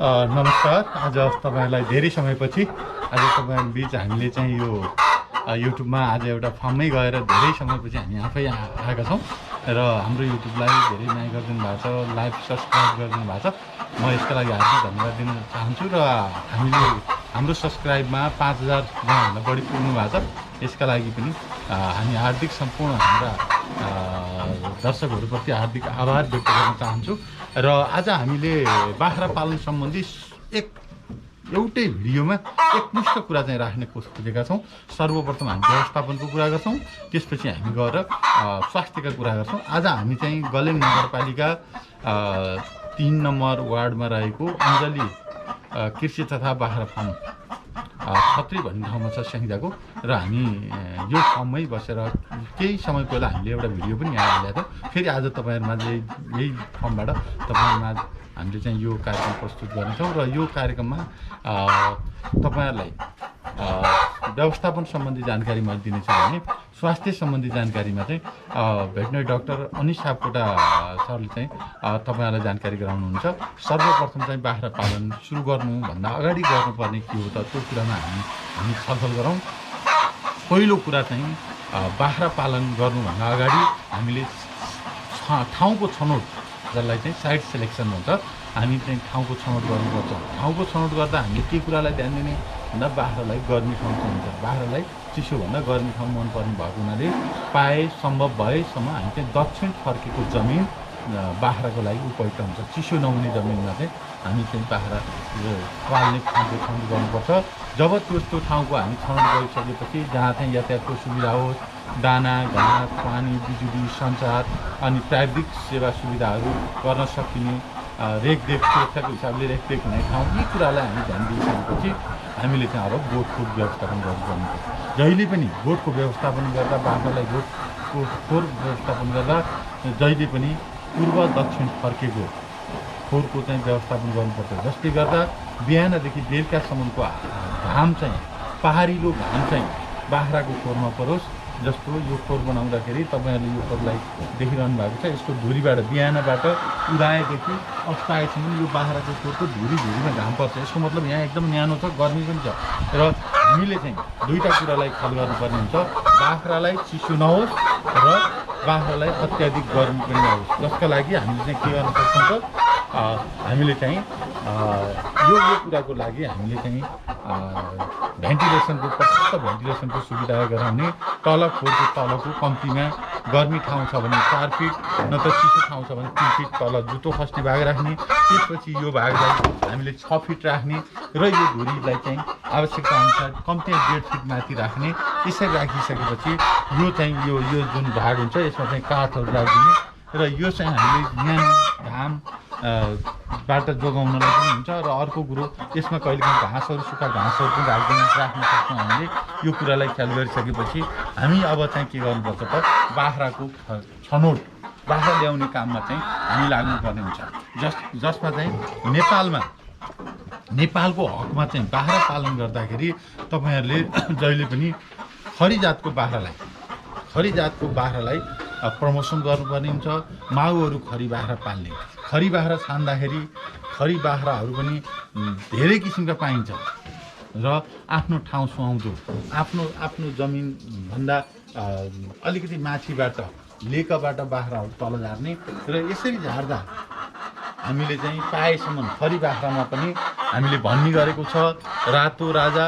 नमस्कार। आज तपाईहरुलाई धेरै समयपछि आज तपाईहरु बीच हामीले चाहिँ यो युट्युबमा आज एउटा फार्ममै गएर धेरै समयपछि हामी आफै आएका छौं र हाम्रो युट्युबलाई धेरै माया गरिदिनु भएको छ, लाइभ सब्स्क्राइब गरिदिनु भएको छ। म यसका लागि हार्दिक धन्यवाद दिन चाहन्छु र हामीले हाम्रो सब्स्क्राइबमा 5000 जनाभन्दा बढी पुग्नु भएको छ। यसका लागि पनि हामी हार्दिक सम्पूर्ण हाम्रा दर्शकहरुप्रति हार्दिक आभार व्यक्त गर्न चाहन्छु। र आज हामीले बाख्रा पालन सम्बन्धी एउटै भिडियोमा एकमुष्ट कुरा चाहिँ राख्ने कोसिस गरेका छौं। सर्वप्रथम हामी व्यवस्थापनको कुरा गर्छौं, त्यसपछि हामी गएर स्वास्थ्यका कुरा गर्छौं। आज हामी चाहिँ गलेम नगरपालिका 3 नम्बर वार्डमा रहेको अञ्जली कृषि तथा बाख्रा फार्म छत्री भन्ने ठाउँमा छ स्याङ्जाको, र हामी यो ठाउँमै बसेर केही समय पहिला हामीले एउटा भिडियो पनि यहाँ हालेको थियो। फेरि आज तपाईहरुमा यही ठाउँबाट तपाईहरुमा हामीले चाहिँ यो कार्यक्रम प्रस्तुत गर्नेछौँ र यो कार्यक्रममा तपाईहरुलाई व्यवस्थापन सम्बन्धी जानकारी मैले दिनेछु भने स्वास्थ्य सम्बन्धी जानकारीमा चाहिँ भेटनरी डाक्टर अनिश सापकोटा सरले चाहिँ तपाईहरुलाई जानकारी गराउनुहुन्छ। सर्वप्रथम चाहिँ बाख्रा पालन सुरु गर्नुभन्दा अगाडि गर्नुपर्ने के हो त, त्यो कुरामा हामी छलफल गरौँ। पहिलो कुरा चाहिँ बाख्रा पालन गर्नुभन्दा अगाडि हामीले ठाउँको छनौट, जसलाई चाहिँ साइट सिलेक्सन भन्छ, हामी चाहिँ ठाउँको छनौट गर्नुपर्छ। ठाउँको छनौट गर्दा हामीले के कुरालाई ध्यान दिने भन्दा बाख्रालाई गर्मी ठाउँ चाहिन्छ। बाख्रालाई चिसोभन्दा गर्मी ठाउँ मनपर्ने भएको हुनाले सम्भव भएसम्म हामी चाहिँ दक्षिण फर्केको जमिन बाख्राको लागि उपयुक्त हुन्छ। चिसो नहुने जमिनमा चाहिँ हामी चाहिँ बाख्रा पाल्ने ठाउँको छनौट गर्नुपर्छ। जब त्यस्तो ठाउँको हामी छनौट गरिसकेपछि जहाँ चाहिँ यातायातको सुविधा होस्, दाना, घाँस, पानी, बिजुली, सञ्चार अनि प्राविधिक सेवा सुविधाहरू गर्न सकिने, रेखदेख सुरक्षाको हिसाबले रेखदेख हुने ठाउँ, यी कुरालाई हामी ध्यान दिइसकेपछि हामीले चाहिँ अब गोठको व्यवस्थापन गर्नुपर्छ। जहिले पनि गोठको व्यवस्थापन गर्दा, बाख्रालाई गोठको खोर व्यवस्थापन गर्दा जहिले पनि पूर्व दक्षिण फर्केको खोरको चाहिँ व्यवस्थापन गर्नुपर्छ। जसले गर्दा बिहानदेखि बेलुकासम्मको घाम चाहिँ पहाडिलो घाम चाहिँ बाख्राको खोरमा परोस्। जस्तो यो खोर बनाउँदाखेरि तपाईहरुले यो खोरलाई देखिरहनु भएको छ, यसको धुरीबाट बिहानबाट उदाएदेखि अस्ताएसम्म यो बाख्राको खोरको धुरीमा घाम पर्छ। यसको मतलब यहाँ एकदम न्यानो छ, गर्मी पनि छ। र हामीले चाहिँ दुईटा कुरालाई ख्याल गर्नुपर्ने हुन्छ, बाख्रालाई चिसो नहोस् र बाख्रालाई अत्याधिक गर्मी पनि नहोस्। जसका लागि हामीले चाहिँ के गर्न सक्छौँ त, हामीले चाहिँ यो कुराको लागि हामीले चाहिँ भेन्टिलेसनको पर्याप्त भेन्टिलेसनको सुविधा गराउने, खोरको तलको कम्तीमा गर्मी ठाउँ छ भने 4 फिट, न त चिसो ठाउँ छ भने 3 फिट तल जुटो खस्ने भाग राख्ने। त्यसपछि यो भागलाई हामीले 6 फिट राख्ने र यो धुरीलाई चाहिँ आवश्यकता अनुसार कम्ती 1.5 फिट माथि राख्ने। यसरी राखिसकेपछि यो चाहिँ यो जुन भाग हुन्छ यसमा चाहिँ काठहरू राखिदिने र यो चाहिँ हामीले न्यानो घाम बाट जोगाउनलाई पनि हुन्छ। र अर्को कुरो, यसमा कहिलेकाहीँ घाँसहरू, सुक्खा घाँसहरू पनि राख्न सक्छौँ। हामीले यो कुरालाई ख्याल गरिसकेपछि हामी अब चाहिँ के गर्नुपर्छ त, बाख्राको छनौट, बाख्रा ल्याउने काममा चाहिँ हामी लाग्नुपर्ने हुन्छ। जसमा चाहिँ नेपालको हकमा चाहिँ बाख्रा पालन गर्दाखेरि तपाईहरुले जहिले पनि खरी जातको बाख्रालाई प्रमोसन गर्नुपर्ने हुन्छ। माउहरू खरी बाख्रा पाल्ने, खरी बाख्रा छान्दाखेरि खरी बाख्राहरू पनि धेरै किसिमका पाइन्छ र आफ्नो ठाउँ सुहाउँदो, आफ्नो जमिन भन्दा अलिकति माथिबाट लेकबाट बाख्राहरू तल झार्ने र यसरी झार्दा हामीले चाहिँ पाएसम्म खरी बाख्रामा पनि हामीले भन्ने गरेको छ, रातो राजा,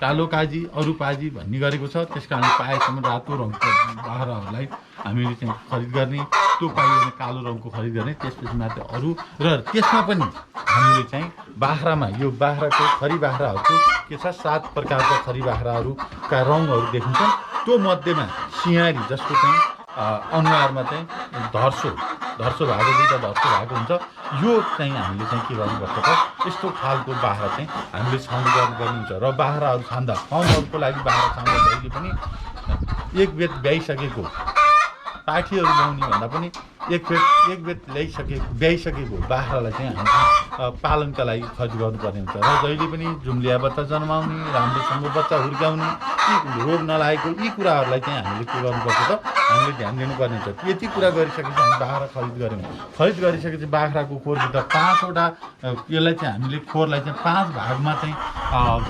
कालो काजी, अरू पाजी भन्ने गरेको छ। त्यसकारण पाएसम्म रातो रङको बाख्राहरूलाई हामीले चाहिँ खरिद गर्ने, त्यो पाइयो भने कालो रङको खरिद गर्ने, त्यसपछि मात्र अरू। र त्यसमा पनि हामीले चाहिँ बाख्रामा यो बाख्राको खरी बाख्राहरूको के छ, 7 प्रकारका खरी बाख्राहरूका रङहरू देखिन्छन्। त्यो मध्येमा सियारी, जसको चाहिँ अनुहारमा चाहिँ धर्सो भएको, दुईटा धर्सो भएको हुन्छ, यो चाहिँ हामीले चाहिँ के गर्नुपर्छ त, यस्तो खालको बाख्रा चाहिँ हामीले छानबिन गर्नुपर्ने हुन्छ। र बाख्राहरू छान्दा फार्महरूको लागि बाख्रा छान्दा जहिले पनि एक बेर ब्याइसकेको पाठीहरू ल्याउने भन्दा पनि एक बेर ब्याइसकेको बाख्रालाई चाहिँ हामी पालनका लागि खर्च गर्नुपर्ने हुन्छ र जहिले पनि जुम्लिया बच्चा जन्माउने, राम्रोसँग बच्चा हुर्काउने, यी रोग नलागेको यी कुराहरूलाई चाहिँ हामीले के गर्नुपर्छ त हामीले ध्यान दिनुपर्ने हुन्छ। यति कुरा गरिसकेपछि हामी बाख्रा खरिद गऱ्यौँ। खरिद गरिसकेपछि बाख्राको खोरभित्र 5वटा यसलाई चाहिँ हामीले खोरलाई चाहिँ 5 भागमा चाहिँ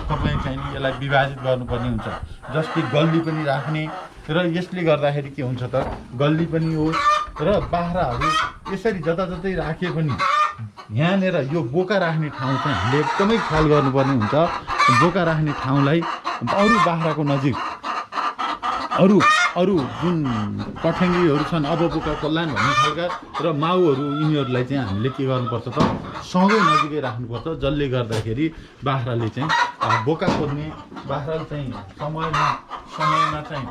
तपाईँ चाहिँ यसलाई विभाजित गर्नुपर्ने हुन्छ। जस्तै गल्ली पनि राख्ने र यसले गर्दाखेरि के हुन्छ त गल्ली पनि हो र बाख्राहरू यसरी जताततै राखे पनि यहाँनिर यो बोका राख्ने ठाउँ चाहिँ हामीले एकदमै ख्याल गर्नुपर्ने हुन्छ। बोका राख्ने ठाउँलाई अरू बाख्राको नजिक अरू जुन पठ्याङ्ग्रीहरू छन् अब बोका कल्याण भन्ने खालका र माउहरू यिनीहरूलाई चाहिँ हामीले के गर्नुपर्छ त सँगै नजिकै राख्नुपर्छ, जसले गर्दाखेरि बाख्राले चाहिँ बोका खोज्ने बाख्राले चाहिँ समयमा चाहिँ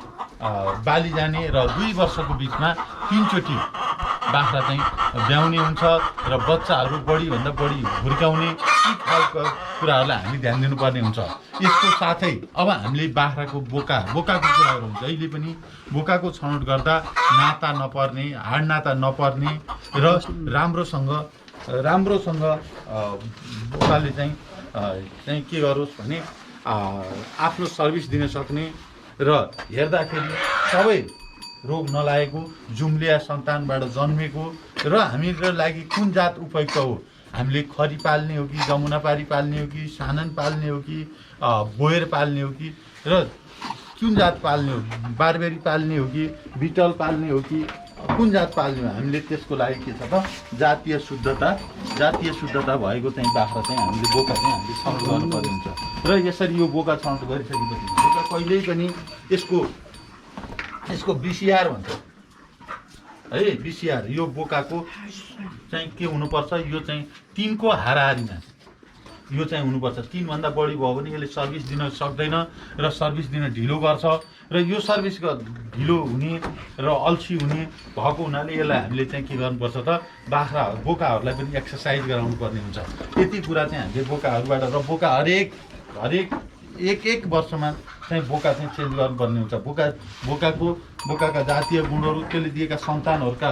बाली जाने र 2 वर्षको बिचमा 3 चोटि बाख्रा चाहिँ ब्याउने हुन्छ र बच्चाहरू बढीभन्दा बढी हुर्काउने यी खालको कुराहरूलाई हामी ध्यान दिनुपर्ने हुन्छ। यसको साथै अब हामीले बाख्राको बोकाको कुराहरू हुन्छ। जहिले पनि बोकाको छनौट गर्दा नाता नपर्ने, हाड नाता नपर्ने र राम्रोसँग बोकाले चाहिँ के गरोस् भने आफ्नो सर्भिस दिन सक्ने र हेर्दाखेरि सबै रोग नलागेको जुम्लिया सन्तानबाट जन्मेको र हाम्रो लागि कुन जात उपयुक्त हो, हामीले खरी पाल्ने हो कि जमुनापारी पाल्ने हो कि सानन पाल्ने हो कि बोयर पाल्ने हो कि र कुन जात पाल्ने हो, बारबेरी पाल्ने हो कि बिटल पाल्ने हो कि कुन जात पाल्ने हो, हामीले त्यसको लागि के छ त जातीय शुद्धता भएको चाहिँ बाख्रा चाहिँ हामीले बोका चाहिँ हामीले छनौट गर्नुपर्ने हुन्छ। र यसरी यो बोका छनौट गरिसकेपछि बोका कहिल्यै पनि यसको बिसिआर भन्छ है, बिसिआर यो बोकाको चाहिँ के हुनुपर्छ, यो चाहिँ 3 को हाराहारीमा यो चाहिँ हुनुपर्छ। 3 भन्दा बढी भयो भने यसले सर्भिस दिन सक्दैन र सर्भिस दिन ढिलो गर्छ र यो सर्भिस ढिलो हुने र अल्छी हुने भएको हुनाले यसलाई हामीले चाहिँ के गर्नुपर्छ त बोकाहरूलाई पनि एक्सर्साइज गराउनु पर्ने हुन्छ। यति कुरा चाहिँ हामीले बोकाहरूबाट र बोका हरेक एक वर्षमा चाहिँ बोका चाहिँ चेन्ज गर्नुपर्ने हुन्छ। बोकाका जातीय गुणहरू, त्यसले दिएका सन्तानहरूका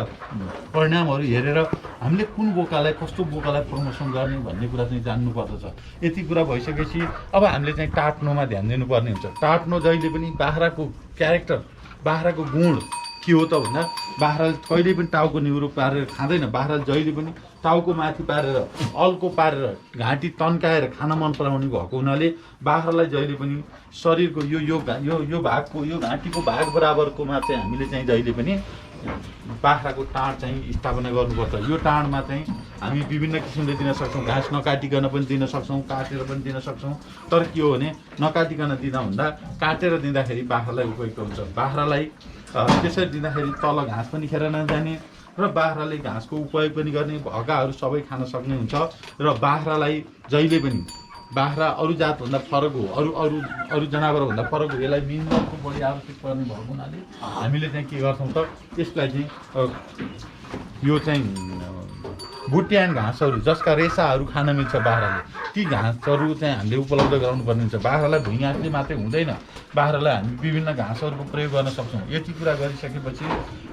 परिणामहरू हेरेर हामीले कुन बोकालाई कस्तो बोकालाई प्रमोसन गर्ने भन्ने कुरा चाहिँ जान्नु पर्दछ। यति कुरा भइसकेपछि अब हामीले चाहिँ टाट्नोमा ध्यान दिनुपर्ने हुन्छ। टाट्नो जहिले पनि बाख्राको क्यारेक्टर, बाख्राको गुण के हो त भन्दा बाख्राले कहिल्यै पनि टाउको निहुरो पारेर खाँदैन। बाख्राले जहिले पनि टाउको माथि पारेर अल्को पारेर घाँटी तन्काएर खान मन पराउने भएको हुनाले बाख्रालाई जहिले पनि शरीरको यो भागको यो घाँटीको भाग बराबरकोमा चाहिँ हामीले चाहिँ जहिले पनि बाख्राको टाँड चाहिँ स्थापना गर्नुपर्छ। यो टाँडमा चाहिँ हामी विभिन्न किसिमले दिन सक्छौँ। घाँस नकाटिकन पनि दिन सक्छौँ, काटेर पनि दिन सक्छौँ। तर के हो भने नकाटिकन दिँदा भन्दा काटेर दिँदाखेरि बाख्रालाई उपयुक्त हुन्छ। बाख्रालाई त्यसरी दिँदाखेरि तल घाँस पनि खेर नजाने र बाख्राले घाँसको उपयोग पनि गर्ने, भगाहरू सबै खान सक्ने हुन्छ। र बाख्रालाई जहिले पनि बाख्रा अरू जातभन्दा फरक हो, अरू जनावरभन्दा फरक हो। यसलाई मिनरलको बढी आवश्यक पर्ने भएको हुनाले हामीले चाहिँ के गर्छौँ त यसलाई चाहिँ यो चाहिँ बुट्यान घाँसहरू जसका रेसाहरू खान मिल्छ बाख्राले, ती घाँसहरू चाहिँ हामीले उपलब्ध गराउनुपर्ने हुन्छ। बाख्रालाई भुइँघाँसले मात्रै हुँदैन, बाख्रालाई हामी विभिन्न घाँसहरूको प्रयोग गर्न सक्छौँ। यति कुरा गरिसकेपछि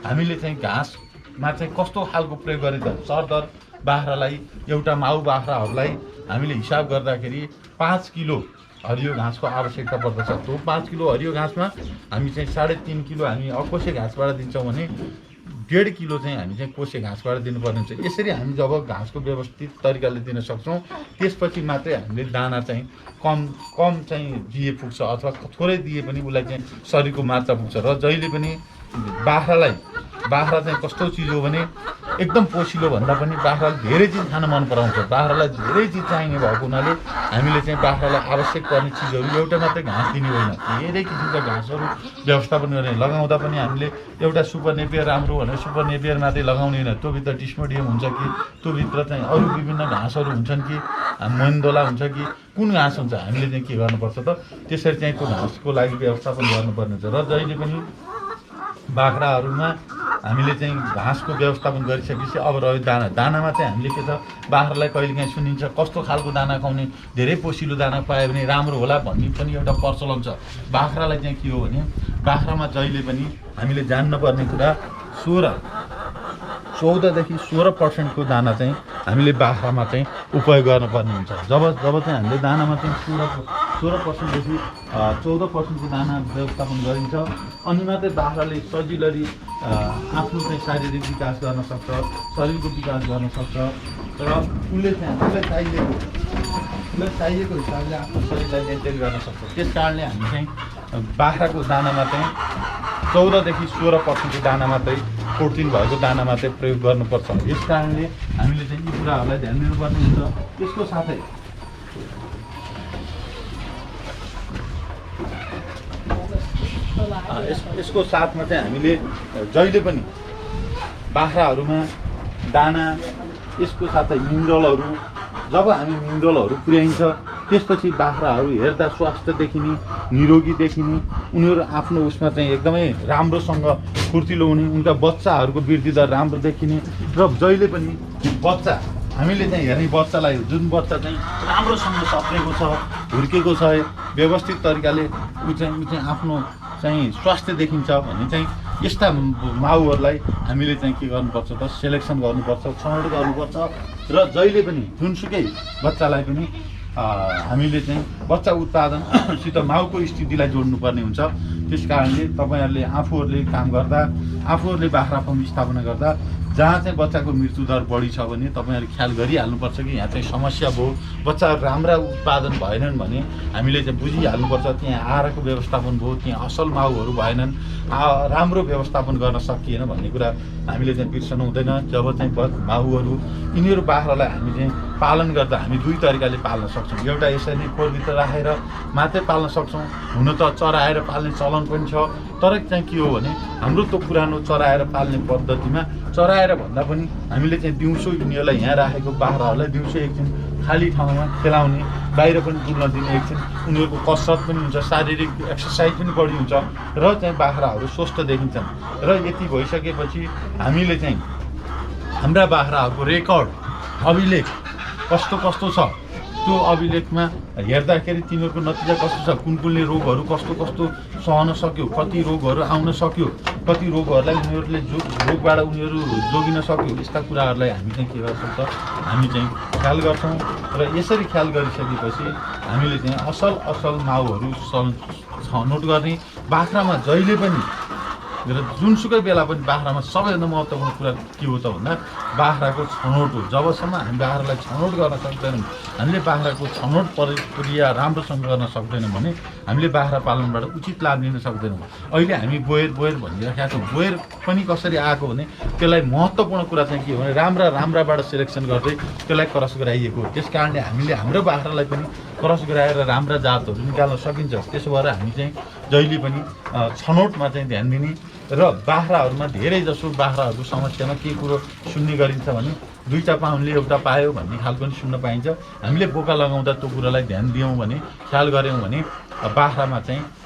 हामीले चाहिँ घाँसमा चाहिँ कस्तो खालको प्रयोग गर्ने त सरदर बाख्रालाई एउटा माउ बाख्राहरूलाई हामीले हिसाब गर्दाखेरि 5 किलो हरियो घाँसको आवश्यकता पर्दछ। त्यो 5 किलो हरियो घाँसमा हामी चाहिँ 3.5 किलो हामी अकोसे घाँसबाट दिन्छौँ भने 1.5 किलो चाहिँ हामी चाहिँ कोसे घाँसबाट दिनुपर्ने हुन्छ। यसरी हामी जब घाँसको व्यवस्थित तरिकाले दिन सक्छौँ त्यसपछि मात्रै हामीले दाना चाहिँ कम चाहिँ दिए पुग्छ अथवा थोरै दिए पनि उसलाई चाहिँ शरीरको मात्रा पुग्छ। र जहिले पनि बाख्रा चाहिँ कस्तो चिज हो भने एकदम पोसिलो भन्दा पनि बाख्राले धेरै चिज खान मन पराउँछ। बाख्रालाई धेरै चिज चाहिने भएको हुनाले हामीले चाहिँ बाख्रालाई आवश्यक पर्ने चिजहरू एउटा मात्रै घाँस दिने होइन, धेरै किसिमका घाँसहरू व्यवस्थापन गर्ने। लगाउँदा पनि हामीले एउटा सुपर नेपियर राम्रो भनेर सुपर नेपियर मात्रै लगाउने होइन, त्योभित्र डिस्मोडियम हुन्छ कि त्योभित्र चाहिँ अरू विभिन्न घाँसहरू हुन्छन् कि मैन्दोला हुन्छ कि कुन घाँस हुन्छ, हामीले चाहिँ के गर्नुपर्छ त त्यसरी चाहिँ त्यो घाँसको लागि व्यवस्थापन गर्नुपर्ने हुन्छ। र जहिले पनि बाख्राहरूमा हामीले चाहिँ घाँसको व्यवस्थापन गरिसकेपछि अब रह्यो दानामा चाहिँ हामीले के छ बाख्रालाई कहिलेकाहीँ सुनिन्छ कस्तो खालको दाना खुवाउने, धेरै पोसिलो दाना पायो भने राम्रो होला भन्ने पनि एउटा प्रचलन छ। बाख्रालाई चाहिँ के हो भने बाख्रामा जहिले पनि हामीले जान्नुपर्ने कुरा 14 देखि 16% को दाना चाहिँ हामीले बाख्रामा चाहिँ उपयोग गर्नुपर्ने हुन्छ। जब चाहिँ हामीले दानामा चाहिँ 16% देखि 14% को दाना व्यवस्थापन गरिन्छ, अनि मात्रै बाख्राले सजिलरी आफ्नो चाहिँ शारीरिक विकास गर्न सक्छ, शरीरको विकास गर्न सक्छ र उसले चाहिँ उसलाई चाहिएको हिसाबले आफ्नो शरीरलाई मेन्टेन गर्न सक्छ। त्यस कारणले हामी चाहिँ बाख्राको दानामा चाहिँ 14 देखि 16% को दाना मात्रै, प्रोटिन भएको दाना मात्रै प्रयोग गर्नुपर्छ। यस कारणले हामीले चाहिँ यी कुराहरूलाई ध्यान दिनुपर्ने हुन्छ। यसको साथमा चाहिँ हामीले जहिले पनि बाख्राहरूमा दाना, यसको साथै मिनरलहरू, जब हामी मिनरलहरू पुर्याइन्छ त्यसपछि बाख्राहरू हेर्दा स्वास्थ्य देखिने, निरोगी देखिने, उनीहरू आफ्नो उसमा चाहिँ एकदमै राम्रोसँग फुर्तिलो हुने, उनका बच्चाहरूको वृद्धि दर राम्रो देखिने र जहिले पनि बच्चा हामीले चाहिँ हेर्ने बच्चालाई, जुन बच्चा चाहिँ राम्रोसँग सप्रेको छ, हुर्केको छ, व्यवस्थित तरिकाले ऊ चाहिँ आफ्नो चाहिँ स्वास्थ्य देखिन्छ भने चाहिँ यस्ता माउहरूलाई हामीले चाहिँ के गर्नुपर्छ त सेलेक्सन गर्नुपर्छ, छनौट गर्नुपर्छ र जहिले पनि जुनसुकै बच्चालाई पनि हामीले चाहिँ बच्चा उत्पादनसित माउको स्थितिलाई जोड्नुपर्ने हुन्छ। त्यस कारणले तपाईँहरूले आफूहरूले काम गर्दा, आफूहरूले बाख्रा फार्म स्थापना गर्दा जहाँ चाहिँ बच्चाको मृत्युदर बढी छ भने तपाईँहरू ख्याल गरिहाल्नुपर्छ कि यहाँ चाहिँ समस्या भयो, बच्चाहरू राम्रा उत्पादन भएनन् भने हामीले चाहिँ बुझिहाल्नुपर्छ त्यहाँ आहारको व्यवस्थापन भयो, त्यहाँ असल माउहरू भएनन्, राम्रो व्यवस्थापन गर्न सकिएन भन्ने कुरा हामीले चाहिँ बिर्सनु हुँदैन। जब चाहिँ माउहरू यिनीहरू बाख्रालाई हामी चाहिँ पालन गर्दा हामी दुई तरिकाले पाल्न सक्छौँ। एउटा यसरी नै खोरभित्र राखेर मात्रै पाल्न सक्छौँ, हुन त चराएर पाल्ने चलन पनि छ, तर चाहिँ के हो भने हाम्रो त्यो पुरानो चराएर पाल्ने पद्धतिमा चराएर भन्दा पनि हामीले चाहिँ दिउँसो यिनीहरूलाई यहाँ राखेको बाख्राहरूलाई दिउँसो एकछिन खाली ठाउँमा खेलाउने, बाहिर पनि डुल्न दिने, एकछिन उनीहरूको कसरत पनि हुन्छ, शारीरिक एक्सर्साइज पनि बढी हुन्छ र चाहिँ बाख्राहरू स्वस्थ देखिन्छन्। र यति भइसकेपछि हामीले चाहिँ हाम्रा बाख्राहरूको रेकर्ड, अभिलेख कस्तो छ, त्यो अभिलेखमा हेर्दाखेरि तिनीहरूको नतिजा कस्तो छ, कुनले रोगहरू कस्तो सहन सक्यो, कति रोगहरू आउन सक्यो, कति रोगहरूलाई उनीहरूले रोगबाट उनीहरू जोगिन सक्यो, यस्ता कुराहरूलाई हामी चाहिँ के गर्छौँ त हामी चाहिँ ख्याल गर्छौँ। र यसरी ख्याल गरिसकेपछि हामीले चाहिँ असल माउहरू छनौट गर्ने। बाख्रामा जहिले पनि र जुनसुकै बेला पनि बाख्रामा सबैभन्दा महत्त्वपूर्ण कुरा के हो त भन्दा बाख्राको छनौट हो। जबसम्म हामी बाख्रालाई छनौट गर्न सक्दैनौँ, हामीले बाख्राको छनौट प्रक्रिया राम्रोसँग गर्न सक्दैनौँ भने हामीले बाख्रा पालनबाट उचित लाभ लिन सक्दैनौँ। अहिले हामी बोयर भनिरहेका छौँ। बोयर पनि कसरी आएको भने त्यसलाई महत्त्वपूर्ण कुरा चाहिँ के हो भने राम्राबाट सिलेक्सन गर्दै त्यसलाई क्रस गराइएको हो। त्यस कारणले हामीले हाम्रो बाख्रालाई पनि क्रस गराएर राम्रा जातहरू निकाल्न सकिन्छ। त्यसो भएर हामी चाहिँ जहिले पनि छनौटमा चाहिँ ध्यान दिने र बाख्राहरूमा धेरै जसो बाख्राहरूको समस्यामा के कुरो सुन्ने गरिन्छ भने दुईटा पाउन्डले एउटा पायो भन्ने खालको पनि सुन्न पाइन्छ। हामीले बोका लगाउँदा त्यो कुरालाई ध्यान दियौँ भने, ख्याल गऱ्यौँ भने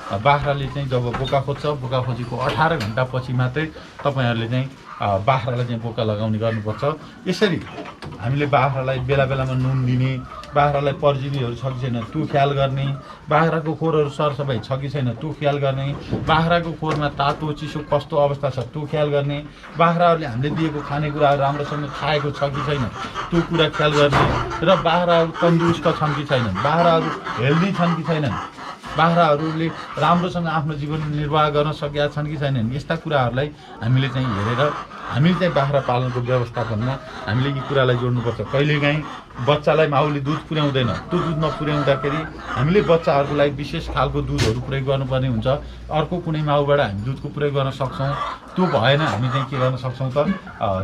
बाख्राले चाहिँ जब बोका खोज्छ, बोका खोजेको 18 घन्टा पछि मात्रै तपाईँहरूले चाहिँ बाख्रालाई चाहिँ बोका लगाउने गर्नुपर्छ। यसरी हामीले बाख्रालाई बेला बेलामा नुन दिने, बाख्रालाई परजीवीहरू छ कि छैन त्यो ख्याल गर्ने, बाख्राको खोरहरू सरसफाइ छ कि छैन त्यो ख्याल गर्ने, बाख्राको खोरमा तातो चिसो कस्तो अवस्था छ त्यो ख्याल गर्ने, बाख्राहरूले हामीले दिएको खानेकुराहरू राम्रोसँग खाएको छ कि छैन त्यो कुरा ख्याल गर्ने र बाख्राहरू तन्दुरुस्त छन् कि छैनन्, बाख्राहरू हेल्दी छन् कि छैनन्, बाख्राहरूले राम्रोसँग आफ्नो जीवन निर्वाह गर्न सकेका छन् कि छैनन्, यस्ता कुराहरूलाई हामीले चाहिँ हेरेर हामीले चाहिँ बाख्रा पालनको व्यवस्थापनमा हामीले यी कुरालाई जोड्नुपर्छ। कहिलेकाहीँ बच्चालाई माउले दुध पुर्याउँदैन, त्यो दुध नपुर्याउँदाखेरि हामीले बच्चाहरूको लागि विशेष खालको दुधहरू प्रयोग गर्नुपर्ने हुन्छ। अर्को कुनै माउबाट हामी दुधको प्रयोग गर्न सक्छौँ, त्यो भएन हामी चाहिँ के गर्न सक्छौँ त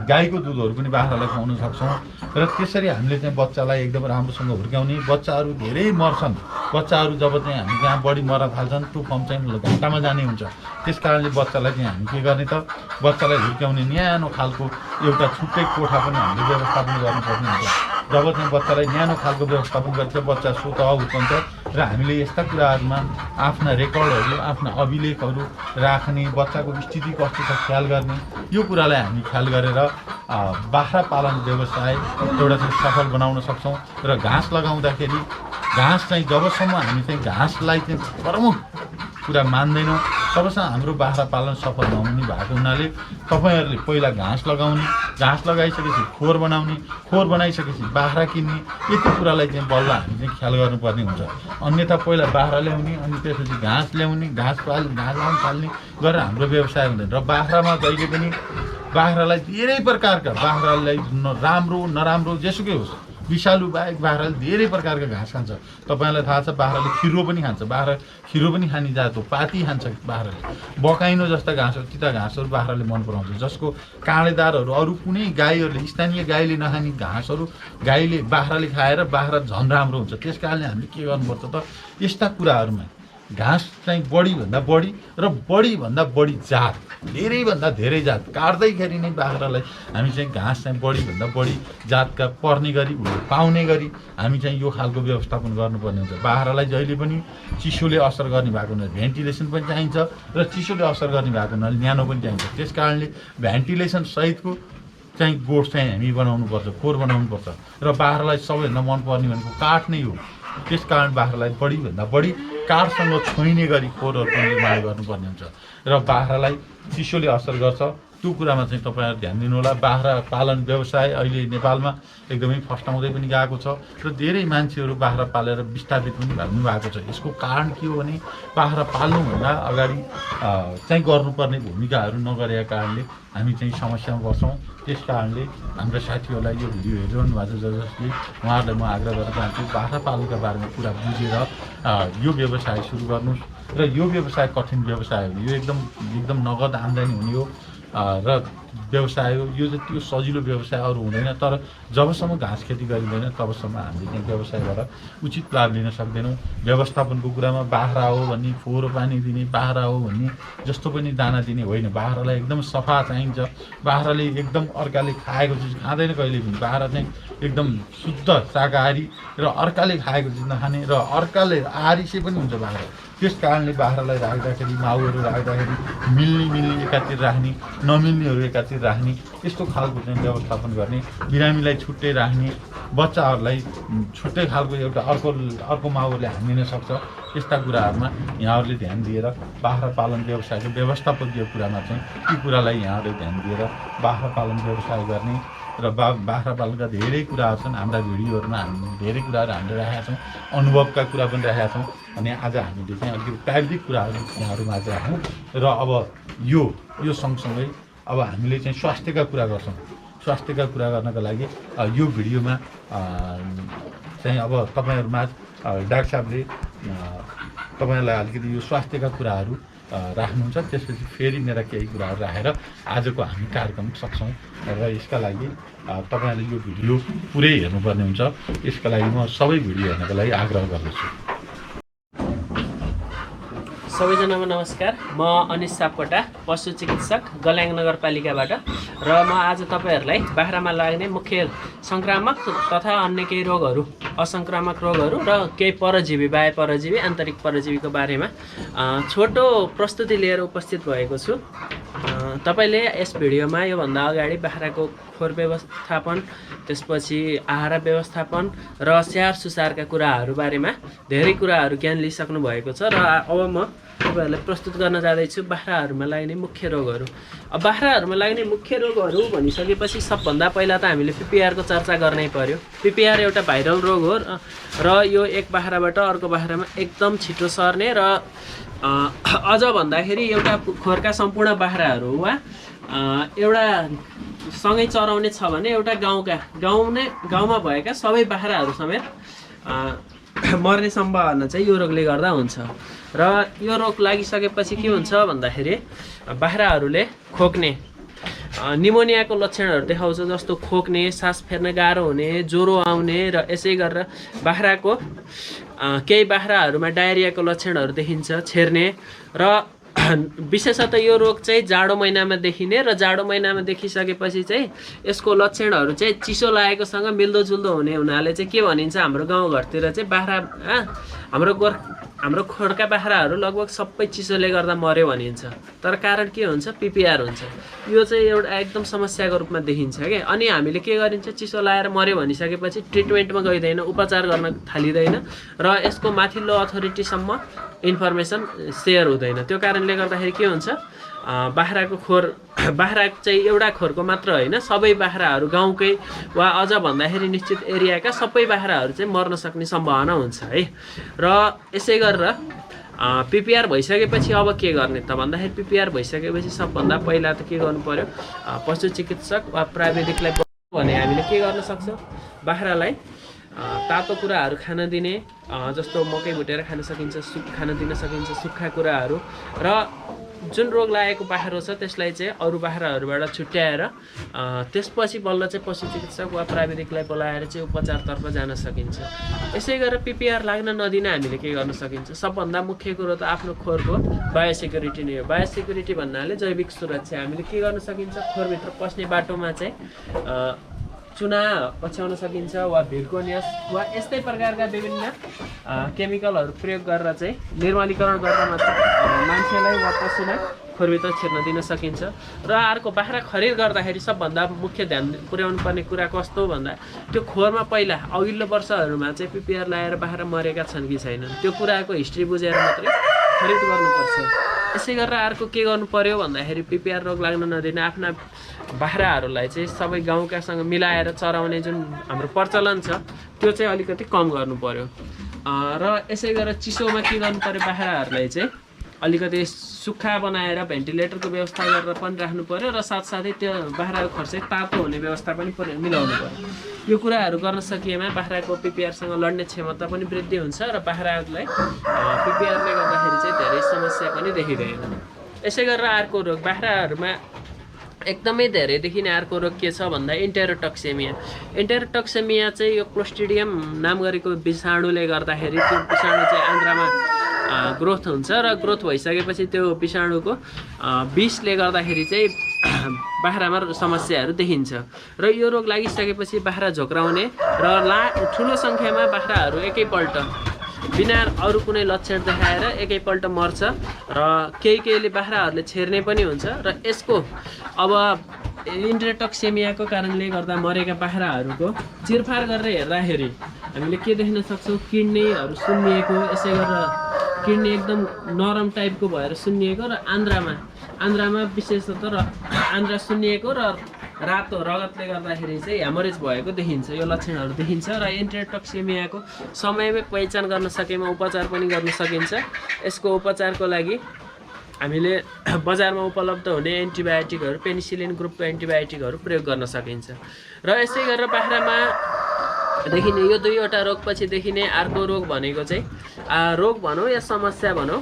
गाईको दुधहरू पनि बाख्रालाई खुवाउन सक्छौँ। र त्यसरी हामीले चाहिँ बच्चालाई एकदम राम्रोसँग हुर्काउने। बच्चाहरू धेरै मर्छन्, बच्चाहरू जब चाहिँ हामी जहाँ बढी मर्न थाल्छन् त्यो फर्म चाहिँ घाटामा जाने हुन्छ। त्यस कारणले बच्चालाई चाहिँ हामी के गर्ने त बच्चालाई हुर्काउने न्यानो खालको एउटा छुट्टै कोठा पनि हामीले व्यवस्थापन गर्नुपर्ने हुन्छ। जब चाहिँ बच्चालाई न्यानो खालको व्यवस्थापन गर्छ बच्चा स्वत हुर्कन्छ र हामीले यस्ता कुराहरूमा आफ्ना रेकर्डहरू, आफ्ना अभिलेखहरू राख्ने, बच्चाको स्थिति कस्तो छ ख्याल गर्ने, यो कुरालाई हामी ख्याल गरेर बाख्रा पालन व्यवसाय एउटा चाहिँ सफल बनाउन सक्छौँ। र घाँस लगाउँदाखेरि घाँस चाहिँ जबसम्म हामी चाहिँ घाँसलाई चाहिँ प्रमुख कुरा मान्दैनौँ तबसम्म हाम्रो बाख्रा पालन सफल नहुने भएको हुनाले तपाईँहरूले पहिला घाँस लगाउने, घाँस लगाइसकेपछि खोर बनाउने, खोर बनाइसकेपछि बाख्रा किन्ने, यति कुरालाई चाहिँ बल्ल हामी चाहिँ ख्याल गर्नुपर्ने हुन्छ। अन्यथा पहिला बाख्रा ल्याउने अनि त्यसपछि घाँस ल्याउने, घाँस लाउन थाल्ने गरेर हाम्रो व्यवसाय हुँदैन। र बाख्रामा जहिले पनि बाख्रालाई धेरै प्रकारका, बाख्रालाई राम्रो नराम्रो जेसुकै होस्, विषालु बाहेक बाख्राले धेरै प्रकारका घाँस खान्छ। तपाईँलाई थाहा छ बाख्राले खिरो पनि खान्छ, बाख्रा खिरो पनि खाने जात हो, पाती खान्छ बाख्राले। बकाइनो जस्ता घाँसहरू, तिता घाँसहरू बाख्राले मन पराउँछ, जसको काँडेदारहरू अरू कुनै गाईहरूले, स्थानीय गाईले नखाने घाँसहरू बाख्राले खाएर बाख्रा झन् राम्रो हुन्छ। त्यस कारणले हामीले के गर्नुपर्छ त, यस्ता कुराहरूमा घाँस चाहिँ बढीभन्दा बढी र बढीभन्दा बढी जात, धेरैभन्दा धेरै जात काट्दैखेरि नै बाख्रालाई हामी चाहिँ घाँस चाहिँ बढीभन्दा बढी जातका पर्ने गरी पाउने गरी हामी चाहिँ यो खालको व्यवस्थापन गर्नुपर्ने हुन्छ। बाख्रालाई जहिले पनि चिसोले असर गर्ने भएको हुनाले भेन्टिलेसन पनि चाहिन्छ र चिसोले असर गर्ने भएको हुनाले न्यानो पनि चाहिन्छ। त्यस कारणले भेन्टिलेसन सहितको चाहिँ गोठ चाहिँ हामी बनाउनुपर्छ, खोर बनाउनुपर्छ। र बाख्रालाई सबैभन्दा मनपर्ने भनेको काठ नै हो। त्यस कारण बाख्रालाई बढीभन्दा बढी काठसँग छोइने गरी खोरहरू निर्माण गर्नुपर्ने हुन्छ। र बाख्रालाई चिसोले असर गर्छ, त्यो कुरामा चाहिँ तपाईँहरू ध्यान दिनु होला। बाख्रा पालन व्यवसाय अहिले नेपालमा एकदमै फस्टाउँदै पनि गएको छ र धेरै मान्छेहरू बाख्रा पालेर विस्थापित पनि भएको छ। यसको कारण के हो भने बाख्रा पाल्नुभन्दा अगाडि चाहिँ गर्नुपर्ने भूमिकाहरू नगरेका कारणले हामी चाहिँ समस्यामा पर्छौँ। त्यस कारणले हाम्रा साथीहरूलाई यो भिडियो हेरिरहनु भएको छ जसले उहाँहरूलाई म आग्रह गर्न चाहन्छु, बाख्रा पालनका बारेमा कुरा बुझेर यो व्यवसाय सुरु गर्नुहोस्। र यो व्यवसाय कठिन व्यवसाय हो, यो एकदम नगद आम्दानी हुने हो र व्यवसाय हो। यो चाहिँ त्यो सजिलो व्यवसाय अरू हुँदैन। तर जबसम्म घाँस खेती गरिँदैन तबसम्म हामीले चाहिँ व्यवसायबाट उचित लाभ लिन सक्दैनौँ। व्यवस्थापनको कुरामा बाख्रा हो भन्ने, फोहोर पानी दिने, बाख्रा हो भन्ने जस्तो पनि दाना दिने होइन। बाख्रालाई एकदम सफा चाहिन्छ। बाख्राले एकदम अर्काले खाएको चिज खाँदैन कहिले पनि। बाख्रा चाहिँ एकदम शुद्ध शाकाहारी र अर्काले खाएको चिज नखाने र अर्काले आहारिसे पनि हुन्छ बाख्रा। त्यस कारणले बाख्रालाई राख्दाखेरि, माउहरू राख्दाखेरि मिल्ने एकातिर राख्ने, नमिल्नेहरू एकातिर राख्ने, यस्तो खालको चाहिँ व्यवस्थापन गर्ने, बिरामीलाई छुट्टै राख्ने, बच्चाहरूलाई छुट्टै खालको एउटा अर्को माउहरूले हानिदिन सक्छ। यस्ता कुराहरूमा यहाँहरूले ध्यान दिएर बाख्रा पालन व्यवसायको व्यवस्थापकीय कुरामा चाहिँ यी कुरालाई यहाँहरूले ध्यान दिएर बाख्रा पालन व्यवसाय गर्ने र बाख्रा पालनका धेरै कुराहरू छन्। हाम्रा भिडियोहरूमा हामी धेरै कुराहरू हामीले राखेका छौँ, अनुभवका कुरा पनि राखेका छौँ। अनि आज हामीले चाहिँ अलिकति प्राविधिक कुराहरू यहाँहरूमाझ राख्यौँ। र अब यो सँगसँगै अब हामीले चाहिँ स्वास्थ्यका कुरा गर्छौँ। स्वास्थ्यका कुरा गर्नका लागि यो भिडियोमा चाहिँ अब तपाईँहरूमाझ डाक्टर साहबले तपाईँहरूलाई अलिकति यो स्वास्थ्यका कुराहरू राख्नुहुन्छ। त्यसपछि फेरि मेरा केही कुराहरू राखेर आजको हामी कार्यक्रम सक्छौँ। र यसका लागि तपाईँहरूले यो भिडियो पुरै हेर्नुपर्ने हुन्छ। यसका लागि म सबै भिडियो हेर्नको लागि आग्रह गर्दछु। सबैजनामा नमस्कार। म अनिश सापकोटा, पशु चिकित्सक, गल्याङ नगरपालिकाबाट। र म आज तपाईँहरूलाई बाख्रामा लाग्ने मुख्य सङ्क्रामक तथा अन्य केही रोगहरू, असङ्क्रामक रोगहरू र केही परजीवी, बाह्य परजीवी, आन्तरिक परजीवीको बारेमा छोटो प्रस्तुति लिएर उपस्थित भएको छु। तपाईँले यस भिडियोमा योभन्दा अगाडि बाख्राको खोर व्यवस्थापन, त्यसपछि आहार व्यवस्थापन र स्याहार सुसारका कुराहरू बारेमा धेरै कुराहरू ज्ञान लिइसक्नु भएको छ। र अब म तपाईँहरूलाई प्रस्तुत गर्न जाँदैछु बाख्राहरूमा लाग्ने मुख्य रोगहरू। अब बाख्राहरूमा लाग्ने मुख्य रोगहरू भनिसकेपछि सबभन्दा पहिला त हामीले पिपिआरको चर्चा गर्नै पर्यो। पिपिआर एउटा भाइरल रोग हो र यो एक बाख्राबाट अर्को बाख्रामा एकदम छिटो सर्ने र अझ भन्दाखेरि एउटा खोरका सम्पूर्ण बाख्राहरू वा एउटा सँगै चराउने छ भने एउटा गाउँमा भएका सबै बाख्राहरू समेत मर्ने सम्भावना चाहिँ यो रोगले गर्दा हुन्छ। र यो रोग लागिसकेपछि के हुन्छ भन्दाखेरि बाख्राहरूले खोक्ने, निमोनियाको लक्षणहरू देखाउँछ, जस्तो खोक्ने, सास फेर्न गाह्रो हुने, ज्वरो आउने र यसै गरेर बाख्राको केही बाख्राहरूमा डायरियाको लक्षणहरू देखिन्छ, छेर्ने। र विशेषतः यो रोग चाहिँ जाडो महिनामा देखिने र जाडो महिनामा देखिसकेपछि चाहिँ यसको लक्षणहरू चाहिँ चिसो लागेकोसँग मिल्दोजुल्दो हुने हुनाले चाहिँ के भनिन्छ हाम्रो गाउँघरतिर चाहिँ बाख्रा हाम्रो खोरका बाख्राहरू लगभग सबै चिसोले गर्दा मर्यो भनिन्छ, तर कारण के हुन्छ? पिपिआर हुन्छ। यो चाहिँ एउटा एकदम समस्याको रूपमा देखिन्छ क्या। अनि हामीले के गरिन्छ? चिसो लाएर मर्यो भनिसकेपछि ट्रिटमेन्टमा गइँदैन, उपचार गर्न थालिँदैन र यसको माथिल्लो अथोरिटीसम्म इन्फर्मेसन सेयर हुँदैन। त्यो कारणले गर्दाखेरि के हुन्छ? बाख्रा चाहिँ एउटा खोरको मात्र होइन, सबै बाख्राहरू गाउँकै वा अझ भन्दाखेरि निश्चित एरियाका सबै बाख्राहरू चाहिँ मर्न सक्ने सम्भावना हुन्छ है। र यसै गरेर पिपिआर भइसकेपछि अब के गर्ने त भन्दाखेरि पिपिआर भइसकेपछि सबभन्दा पहिला त के गर्नु पर्यो? पशु चिकित्सक वा प्राविधिकलाई भने हामीले के गर्न सक्छौँ? बाख्रालाई तातो कुराहरू खान दिने, जस्तो मकै भुटेर खान सकिन्छ, सुप खान दिन सकिन्छ, सुक्खा कुराहरू, र जुन रोग लागेको बाख्रा छ त्यसलाई चाहिँ अरू बाख्राहरूबाट छुट्याएर त्यसपछि बल्ल चाहिँ पशु चिकित्सक वा प्राविधिकलाई बोलाएर चाहिँ उपचारतर्फ जान सकिन्छ। यसै गरेर पिपिआर लाग्न नदिन हामीले के गर्न सकिन्छ? सबभन्दा मुख्य कुरो त आफ्नो खोरको बायोसेक्युरिटी नै हो। बायोसेक्युरिटी भन्नाले जैविक सुरक्षा। हामीले के गर्न सकिन्छ? खोरभित्र पस्ने बाटोमा चाहिँ चुना पछ्याउन सकिन्छ वा भिर्कोनियस वा यस्तै प्रकारका विभिन्न केमिकलहरू प्रयोग गरेर चाहिँ निर्मलीकरण गरेर मात्र मान्छेलाई वा पशुलाई खोरभित्र छिर्न दिन सकिन्छ। र अर्को बाख्रा खरिद गर्दाखेरि सबभन्दा मुख्य ध्यान पुर्याउनु पर्ने कुरा कस्तो भन्दा त्यो खोरमा पहिला अघिल्लो वर्षहरूमा चाहिँ पिपिआर लगाएर बाख्रा मरेका छन् कि छैनन् त्यो कुराको हिस्ट्री बुझेर मात्रै खरिद गर्नुपर्छ। यसै गरेर अर्को के गर्नु पर्यो भन्दाखेरि पिपिआर रोग लाग्न नदिन आफ्ना बाख्राहरूलाई चाहिँ सबै गाउँकासँग मिलाएर चराउने जुन हाम्रो प्रचलन छ त्यो चाहिँ अलिकति कम गर्नु पर्यो। र यसै गरेर चिसोमा के गर्नु पर्यो? बाख्राहरूलाई चाहिँ अलिकति सुक्खा बनाएर भेन्टिलेटरको व्यवस्था गरेर पनि राख्नु पर्यो र साथसाथै त्यो बाख्राको खर्च तातो हुने व्यवस्था पनि मिलाउनु पर्यो। यो कुराहरू गर्न सकिएमा बाख्राको पिपिआरसँग लड्ने क्षमता पनि वृद्धि हुन्छ र बाख्राहरूलाई पिपिआरले गर्दाखेरि चाहिँ धेरै समस्या पनि देखिँदैन। यसै गरेर अर्को रोग बाख्राहरूमा एकदमै धेरै देखिने अर्को रोग के छ भन्दा इन्टेरोटक्सेमिया। इन्टेरोटक्सेमिया चाहिँ यो क्लोस्ट्रिडियम नाम गरेको विषाणुले गर्दाखेरि त्यो विषाणु चाहिँ आन्द्रामा ग्रोथ हुन्छ र ग्रोथ भइसकेपछि त्यो विषाणुको विषले गर्दाखेरि चाहिँ बाख्रामा समस्याहरू देखिन्छ र यो रोग लागिसकेपछि बाख्रा झोक्राउने र ठुलो सङ्ख्यामा बाख्राहरू एकैपल्ट बिना अरू कुनै लक्षण देखाएर एकैपल्ट मर्छ र केहीले बाख्राहरूले छेर्ने पनि हुन्छ र यसको अब इन्टेरोटक्सेमियाको कारणले गर्दा मरेका बाख्राहरूको चिरफार गरेर हेर्दाखेरि हामीले के देख्न सक्छौँ? किडनीहरू सुन्निएको, यसै गरेर किडनी एकदम नरम टाइपको भएर सुन्निएको र आन्द्रामा विशेषतः आन्द्रा सुन्निएको र रातो रगतले गर्दाखेरि चाहिँ ह्यामरेज भएको देखिन्छ। यो लक्षणहरू देखिन्छ र इन्टेरोटक्सेमियाको समयमै पहिचान गर्न सकेमा उपचार पनि गर्न सकिन्छ। यसको उपचारको लागि हामीले बजारमा उपलब्ध हुने एन्टिबायोटिकहरू पेनिसिलिन ग्रुपको एन्टिबायोटिकहरू प्रयोग गर्न सकिन्छ। र यसै गरेर बाख्रामा देखिने यो दुईवटा रोगपछि देखिने अर्को रोग भनेको चाहिँ रोग भनौँ या समस्या भनौँ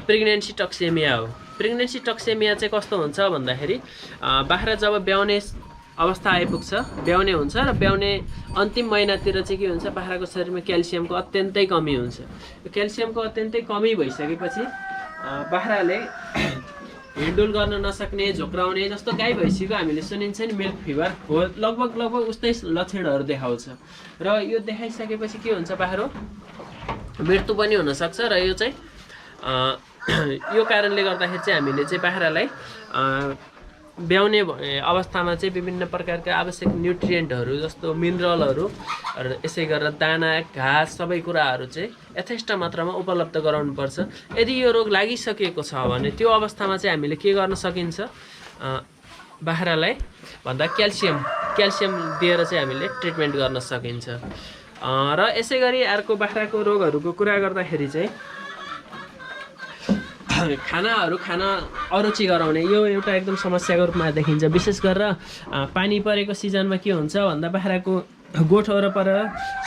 प्रेग्नेन्सी टक्सेमिया हो। प्रेग्नेन्सी टक्सेमिया चाहिँ कस्तो हुन्छ भन्दाखेरि बाख्रा जब ब्याउने अवस्था आइपुग्छ, ब्याउने हुन्छ र ब्याउने अन्तिम महिनातिर चाहिँ के हुन्छ? बाख्राको शरीरमा क्याल्सियमको अत्यन्तै कमी हुन्छ। यो क्याल्सियमको अत्यन्तै कमी भइसकेपछि बाख्राले हिँडडुल गर्न नसक्ने, झोक्राउने, जस्तो गाई भैँसीको हामीले सुनिन्छ नि मिल्क फिभर हो, लगभग उस्तै लक्षणहरू देखाउँछ। र यो देखाइसकेपछि के हुन्छ? बाख्रो मृत्यु पनि हुनसक्छ र यो चाहिँ यो कारणले गर्दाखेरि चाहिँ हामीले चाहिँ बाख्रालाई ब्याउने अवस्थामा चाहिँ विभिन्न प्रकारका आवश्यक न्युट्रिएन्टहरू जस्तो मिनरलहरू र यसै गरेर दाना घाँस सबै कुराहरू चाहिँ यथेष्ट मात्रामा उपलब्ध गराउनुपर्छ। यदि यो रोग लागिसकेको छ भने त्यो अवस्थामा चाहिँ हामीले के गर्न सकिन्छ? बाख्रालाई भन्दा क्याल्सियम दिएर चाहिँ हामीले ट्रिटमेन्ट गर्न सकिन्छ। र यसै गरी अर्को बाख्राको रोगहरूको कुरा गर्दाखेरि चाहिँ खानाहरू खान अरुचि गराउने यो एउटा एकदम समस्याको रूपमा देखिन्छ। विशेष गरेर पानी परेको सिजनमा के हुन्छ भन्दा बाख्राको गोठ वरपर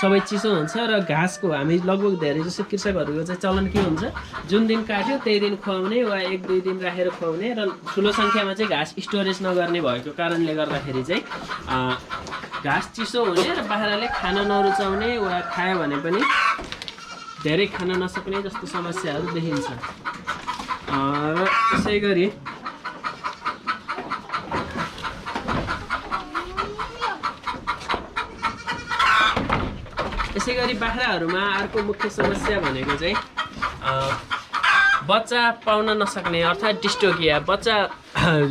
सबै चिसो हुन्छ र घाँसको हामी लगभग धेरै जसो कृषकहरूको चाहिँ चलन के हुन्छ? जुन दिन काट्यो त्यही दिन खुवाउने वा 1-2 दिन राखेर खुवाउने र ठुलो सङ्ख्यामा चाहिँ घाँस स्टोरेज नगर्ने भएको कारणले गर्दाखेरि चाहिँ घाँस चिसो हुने र बाख्राले खान नरुचाउने वा खायो भने पनि धेरै खान नसक्ने जस्तो समस्याहरू देखिन्छ। र यसै गरी यसै गरी बाख्राहरूमा अर्को मुख्य समस्या भनेको चाहिँ बच्चा पाउन नसक्ने अर्थात् डिस्टोकिया। बच्चा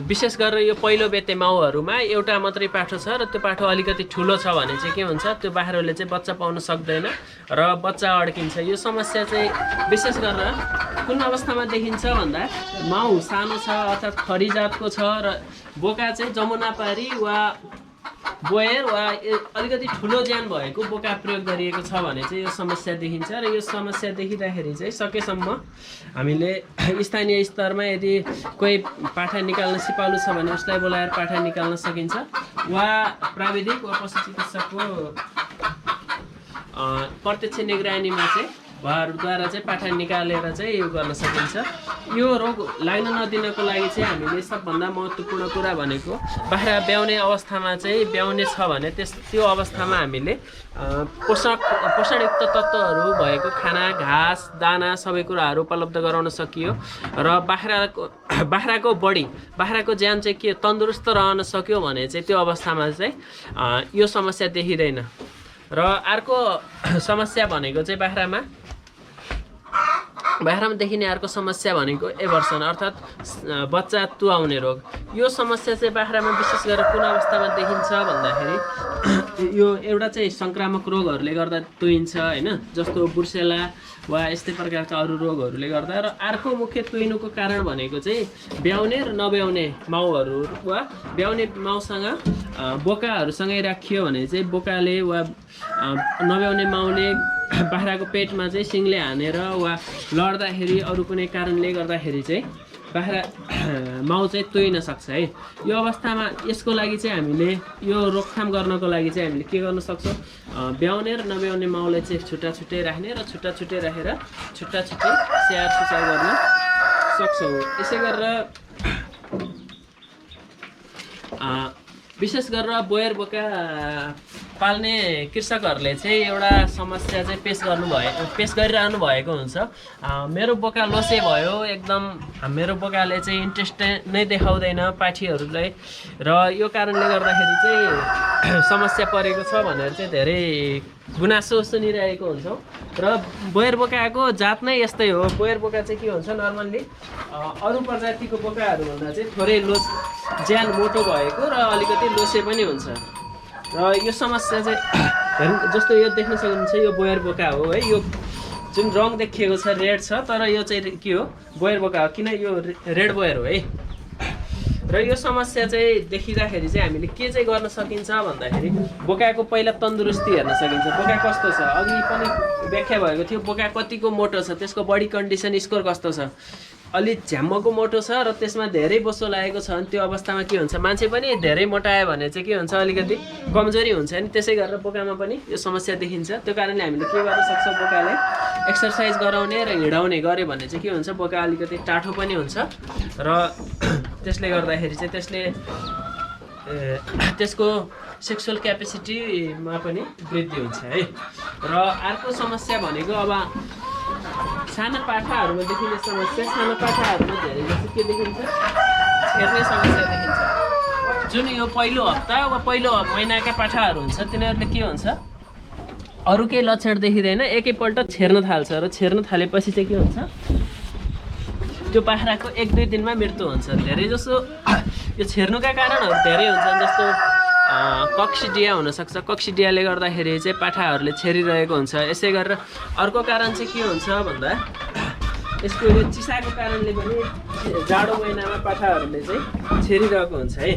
विशेष गरेर यो पहिलो बेते माउहरूमा एउटा मात्रै पाठो छ र त्यो पाठो अलिकति ठुलो छ भने चाहिँ के हुन्छ, त्यो बाख्राले चाहिँ बच्चा पाउन सक्दैन र बच्चा अड्किन्छ। यो समस्या चाहिँ विशेष गरेर कुन अवस्थामा देखिन्छ भन्दा माउ सानो छ अर्थात् खरी जातको छ र बोका चाहिँ जमुना पारी वा बोयर वा अलिकति ठुलो ज्यान भएको बोका प्रयोग गरिएको छ भने चाहिँ यो समस्या देखिन्छ। र यो समस्या देखिँदाखेरि चाहिँ सकेसम्म हामीले स्थानीय स्तरमा यदि कोही पाठा निकाल्न सिपालु छ भने उसलाई बोलाएर पाठा निकाल्न सकिन्छ वा प्राविधिक वा पशु चिकित्सकको प्रत्यक्ष निगरानीमा चाहिँ उहाँहरूद्वारा चाहिँ पाठा निकालेर चाहिँ यो गर्न सकिन्छ। यो रोग लाग्न नदिनको लागि चाहिँ हामीले सबभन्दा महत्त्वपूर्ण कुरा भनेको बाख्रा ब्याउने अवस्थामा चाहिँ ब्याउने छ भने त्यो अवस्थामा हामीले पोषणयुक्त तत्त्वहरू भएको खाना, घाँस, दाना सबै कुराहरू उपलब्ध गराउन सकियो र बाख्राको ज्यान चाहिँ के तन्दुरुस्त रहन सक्यो भने चाहिँ त्यो अवस्थामा चाहिँ यो समस्या देखिँदैन। र अर्को समस्या भनेको चाहिँ बाख्रामा देखिने अर्को समस्या भनेको एभर्सन अर्थात् बच्चा तुहाउने रोग। यो समस्या चाहिँ बाख्रामा विशेष गरेर कुन अवस्थामा देखिन्छ भन्दाखेरि यो एउटा चाहिँ सङ्क्रामक रोगहरूले गर्दा तुइन्छ होइन, जस्तो बुर्सेला वा यस्तै प्रकारका अरू रोगहरूले गर्दा। र अर्को मुख्य तुइनुको कारण भनेको चाहिँ ब्याउने र नब्याउने माउहरू वा ब्याउने माउसँग बोकाहरूसँगै राखियो भने चाहिँ बोकाले वा नब्याउने माउले बाख्राको पेटमा चाहिँ सिङले हानेर वा लड्दाखेरि अरू कुनै कारणले गर्दाखेरि चाहिँ बाख्रा माउ चाहिँ तुइन सक्छ है। यो अवस्थामा यसको लागि चाहिँ हामीले यो रोकथाम गर्नको लागि चाहिँ हामीले के गर्न सक्छौँ, ब्याउने र नब्याउने माउलाई चाहिँ छुट्टा छुट्टै राख्ने र छुट्टा छुट्टै राखेर छुट्टा छुट्टै स्याहार सुसार गर्न सक्छौँ। यसै गरेर विशेष गरेर बोयर बोका पाल्ने कृषकहरूले चाहिँ एउटा समस्या चाहिँ पेस गरिरहनु भएको हुन्छ। मेरो बोका लोसे भयो, एकदम मेरो बोकाले चाहिँ इन्ट्रेस्ट नै देखाउँदैन पाठीहरूलाई र यो कारणले गर्दाखेरि चाहिँ समस्या परेको छ भनेर चाहिँ धेरै गुनासो सुनिरहेको हुन्छौँ। र बोयर बोकाको जात नै यस्तै हो। बोयर बोका चाहिँ के हुन्छ, नर्मल्ली अरू प्रजातिको बोकाहरूभन्दा चाहिँ थोरै ज्यान मोटो भएको र अलिकति लोसे पनि हुन्छ। र यो समस्या चाहिँ जस्तो यो देख्न सक्नुहुन्छ, यो बोयर बोका हो है। यो जुन रङ देखिएको छ रेड छ, तर यो चाहिँ के हो, बोयर बोका हो, किन यो रेड बोयर हो है। र यो समस्या चाहिँ देखिँदाखेरि चाहिँ हामीले के चाहिँ गर्न सकिन्छ भन्दाखेरि बोकाको पहिला तन्दुरुस्ती हेर्न सकिन्छ। बोका कस्तो छ, अघि पनि व्याख्या भएको थियो, बोका कतिको मोटो छ, त्यसको बडी कन्डिसन स्कोर कस्तो छ, अलि झ्याम्मको मोटो छ र त्यसमा धेरै बोसो लागेको छ भने त्यो अवस्थामा के हुन्छ, मान्छे पनि धेरै मोटायो भने चाहिँ के हुन्छ, अलिकति कमजोरी हुन्छ नि। त्यसै गरेर बोकामा पनि यो समस्या देखिन्छ। त्यो कारणले हामीले के गर्न सक्छौँ, बोकालाई एक्सर्साइज गराउने र हिँडाउने गऱ्यो भने चाहिँ के हुन्छ, बोका अलिकति टाठो पनि हुन्छ र त्यसले गर्दाखेरि चाहिँ त्यसको सेक्सुअल क्यापेसिटीमा पनि वृद्धि हुन्छ है। र अर्को समस्या भनेको अब साना पाठाहरूमा देखिने समस्या, साना पाठाहरूमा धेरै जस्तो के देखिन्छ, छेर्ने समस्या देखिन्छ। जुन यो पहिलो हप्ता वा पहिलो महिनाका पाठाहरू हुन्छ तिनीहरूले के हुन्छ, अरू केही लक्षण देखिँदैन, एकैपल्ट छेर्न थाल्छ र छेर्न थालेपछि चाहिँ के हुन्छ, त्यो बाख्राको 1-2 दिनमा मृत्यु हुन्छ। धेरै जसो यो छेर्नुका कारणहरू धेरै हुन्छन्, जस्तो कक्सिडिया हुनसक्छ। कक्सिडियाले गर्दाखेरि चाहिँ पाठाहरूले छेरिरहेको हुन्छ। यसै गरेर अर्को कारण चाहिँ के हुन्छ भन्दा यसको यो चिसाको कारणले पनि जाडो महिनामा पाठाहरूले चाहिँ छेरिरहेको हुन्छ है।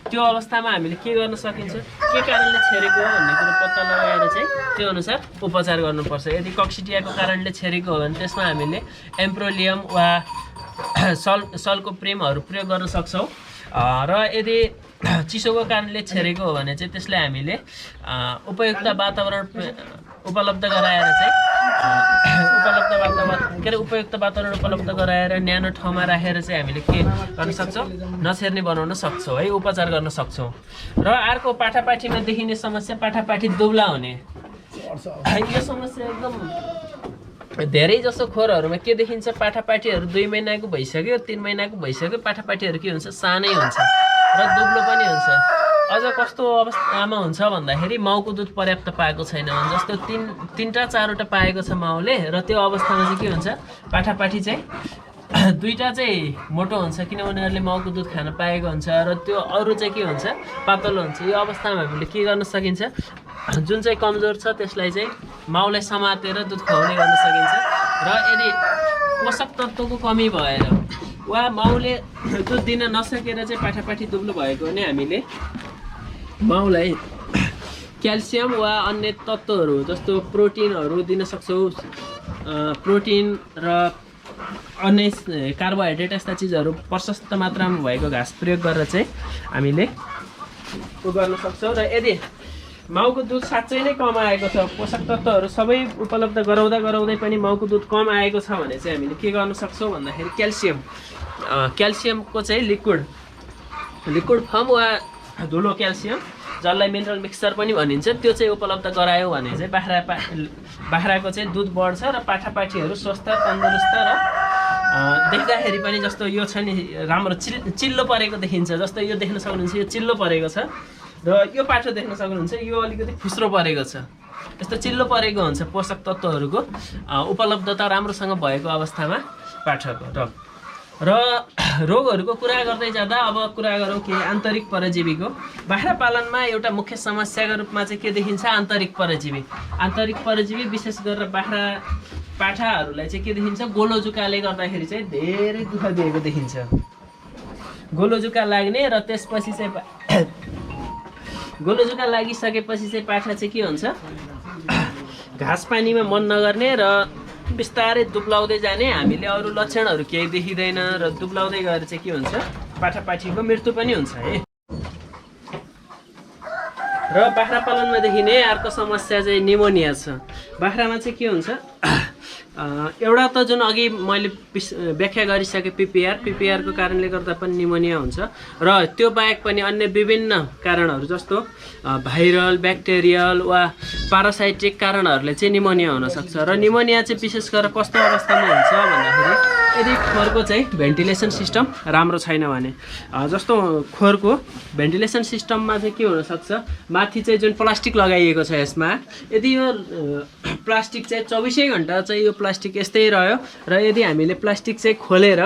त्यो अवस्थामा हामीले के गर्न सकिन्छ, के कारणले छेरेको हो भन्ने कुरो पत्ता लगाएर चाहिँ त्यो अनुसार उपचार गर्नुपर्छ। यदि कक्सिडियाको कारणले छेरेको हो भने त्यसमा हामीले एम्प्रोलियम वा सल्कोप्रेमहरू प्रयोग गर्न सक्छौँ। र यदि चिसोको कारणले छेरेको हो भने चाहिँ त्यसलाई हामीले उपयुक्त वातावरण उपलब्ध गराएर न्यानो ठाउँमा राखेर चाहिँ हामीले के गर्न सक्छौँ, नछेर्ने बनाउन सक्छौँ है, उपचार गर्न सक्छौँ। र अर्को पाठापाठीमा देखिने समस्या, पाठापाठी दुब्ला हुने। यो समस्या एकदम धेरै जसो खोरहरूमा के देखिन्छ, पाठापाठीहरू 2 महिनाको भइसक्यो, 3 महिनाको भइसक्यो, पाठापाठीहरू के हुन्छ, सानै हुन्छ र दुब्लो पनि हुन्छ। अझ कस्तो अवस्थामा हुन्छ भन्दाखेरि माउको दुध पर्याप्त पाएको छैन भने जस्तो तीनटा चारवटा पाएको छ माउले र त्यो अवस्थामा चाहिँ के हुन्छ पाठापाठी चाहिँ दुईटा चाहिँ मोटो हुन्छ किनभने उनीहरूले माउको दुध खान पाएको हुन्छ र त्यो अरू चाहिँ के हुन्छ पातलो हुन्छ। यो अवस्थामा हामीले के गर्न सकिन्छ जुन चाहिँ कमजोर छ त्यसलाई चाहिँ माउलाई समातेर दुध खुवाउने गर्न सकिन्छ र यदि पोषक तत्त्वको कमी भएर वा माउले दुध दिन नसकेर चाहिँ पाठापाठी दुब्लो भएको भने हामीले माउलाई क्याल्सियम वा अन्य तत्त्वहरू जस्तो प्रोटिनहरू दिन सक्छौँ। प्रोटिन र अन्य कार्बोहाइड्रेट यस्ता चिजहरू प्रशस्त मात्रामा भएको घाँस प्रयोग गरेर चाहिँ हामीले गर्न सक्छौँ। र यदि माउको दुध साँच्चै नै कम आएको छ पोषक तत्त्वहरू सबै उपलब्ध गराउँदै पनि माउको दुध कम आएको छ भने चाहिँ हामीले के गर्न सक्छौँ भन्दाखेरि क्याल्सियमको चाहिँ लिक्विड फर्म वा धुलो क्याल्सियम जसलाई मिनरल मिक्सचर पनि भनिन्छ त्यो चाहिँ उपलब्ध गरायो भने चाहिँ बाख्राको चाहिँ दुध बढ्छ र पाठापाठीहरू स्वस्थ तन्दुरुस्त र देख्दाखेरि पनि जस्तो यो छ नि राम्रो चिल्लो परेको देखिन्छ। जस्तो यो देख्न सक्नुहुन्छ यो चिल्लो परेको छ र यो पाठो देख्न सक्नुहुन्छ यो अलिकति फुस्रो परेको छ। यस्तो चिल्लो परेको हुन्छ पोषक तत्त्वहरूको उपलब्धता राम्रोसँग भएको अवस्थामा पाठाको। र रोगहरूको कुरा गर्दै जाँदा अब कुरा गरौँ कि आन्तरिक परजीवीको। बाख्रा पालनमा एउटा मुख्य समस्याको रूपमा चाहिँ के देखिन्छ आन्तरिक परजीवी विशेष गरेर पाठाहरूलाई चाहिँ के देखिन्छ गोलो जुकाले गर्दाखेरि चाहिँ धेरै दुःख दिएको देखिन्छ। गोलो जुका लाग्ने र त्यसपछि चाहिँ गोलो जुका लागिसकेपछि चाहिँ पाठा चाहिँ के हुन्छ घाँस पानीमा मन नगर्ने र बिस्तारै दुब्लाउँदै जाने। हामीले अरू लक्षणहरू केही देखिँदैन र दुब्लाउँदै गएर चाहिँ के हुन्छ पाठापाठीको मृत्यु पनि हुन्छ है। र बाख्रा पालनमा देखिने अर्को समस्या चाहिँ निमोनिया छ। बाख्रामा चाहिँ के हुन्छ एउटा त जुन अघि मैले व्याख्या गरिसकेँ पिपिआरको कारणले गर्दा पनि निमोनिया हुन्छ र त्यो बाहेक पनि अन्य विभिन्न कारणहरू जस्तो भाइरल ब्याक्टेरियल वा पारासाइटिक कारणहरूले चाहिँ निमोनिया हुनसक्छ। र निमोनिया चाहिँ विशेष गरेर कस्तो अवस्थामा हुन्छ भन्दाखेरि यदि खोरको चाहिँ भेन्टिलेसन सिस्टम राम्रो छैन भने जस्तो खोरको भेन्टिलेसन सिस्टममा चाहिँ के हुनसक्छ माथि चाहिँ जुन प्लास्टिक लगाइएको छ यसमा यदि यो प्लास्टिक चाहिँ 24 घन्टा चाहिँ यो प्लास्टिक यस्तै रह्यो र यदि हामीले प्लास्टिक चाहिँ खोलेर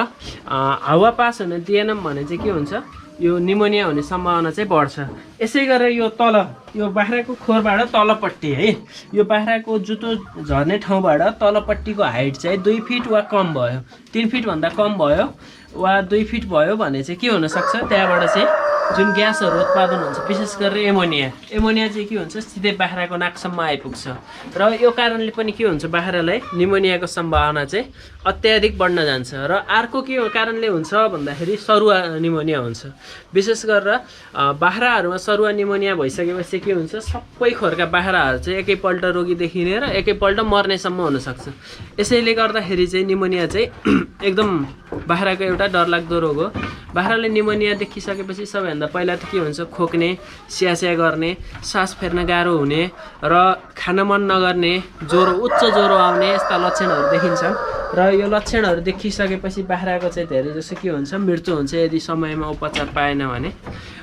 हावा पास हुन दिएनौँ भने चाहिँ के हुन्छ यो निमोनिया हुने सम्भावना चाहिँ बढ्छ। यसै गरेर यो बाख्राको खोरबाट तलपट्टि है यो बाख्राको जुतो झर्ने ठाउँबाट तलपट्टिको हाइट चाहिँ 2 फिट वा कम भयो 3 फिटभन्दा कम भयो वा 2 फिट भयो भने चाहिँ के हुनसक्छ त्यहाँबाट चाहिँ जुन ग्यासहरू उत्पादन हुन्छ विशेष गरेर एमोनिया चाहिँ के हुन्छ सिधै बाख्राको नाकसम्म आइपुग्छ र यो कारणले पनि के हुन्छ बाख्रालाई निमोनियाको सम्भावना चाहिँ अत्याधिक बढ्न जान्छ। र अर्को के कारणले हुन्छ भन्दाखेरि सरुवा निमोनिया हुन्छ। विशेष गरेर बाख्राहरूमा सरुवा निमोनिया भइसकेपछि के हुन्छ सबै खोरका बाख्राहरू चाहिँ एकैपल्ट रोगी देखिने र एकैपल्ट मर्नेसम्म हुनसक्छ। यसैले गर्दाखेरि चाहिँ निमोनिया चाहिँ एकदम बाख्राको एउटा डरलाग्दो रोग हो। बाख्राले निमोनिया देखिसकेपछि सबैभन्दा पहिला त के हुन्छ खोक्ने स्यास्या गर्ने सास फेर्न गाह्रो हुने र खान मन नगर्ने उच्च ज्वरो आउने यस्ता लक्षणहरू देखिन्छ। र यो लक्षणहरू देखिसकेपछि बाख्राको चाहिँ धेरै जसो के हुन्छ मृत्यु हुन्छ यदि समयमा उपचार पाएन भने।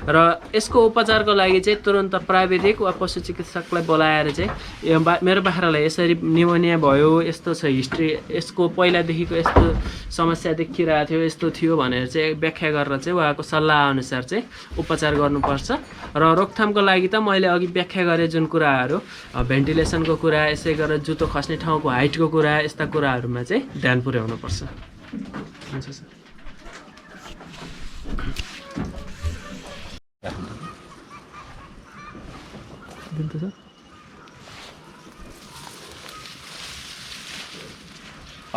र यसको उपचारको लागि चाहिँ तुरन्त प्राविधिक वा पशु चिकित्सकलाई बोलाएर चाहिँ मेरो बाख्रालाई यसरी निमोनिया भयो यस्तो छ हिस्ट्री यसको पहिलादेखिको यस्तो समस्या देखिरहेको थियो यस्तो थियो भनेर चाहिँ व्याख्या गरेर चाहिँ उहाँको सल्लाह अनुसार चाहिँ उपचार गर्नुपर्छ। र रोकथामको लागि त मैले अघि व्याख्या गरेँ जुन कुराहरू भेन्टिलेसनको कुरा यसै गरेर जुतो खस्ने ठाउँको हाइटको कुरा यस्ता कुराहरूमा चाहिँ ध्यान पुर्याउनुपर्छ। हुन्छ सर।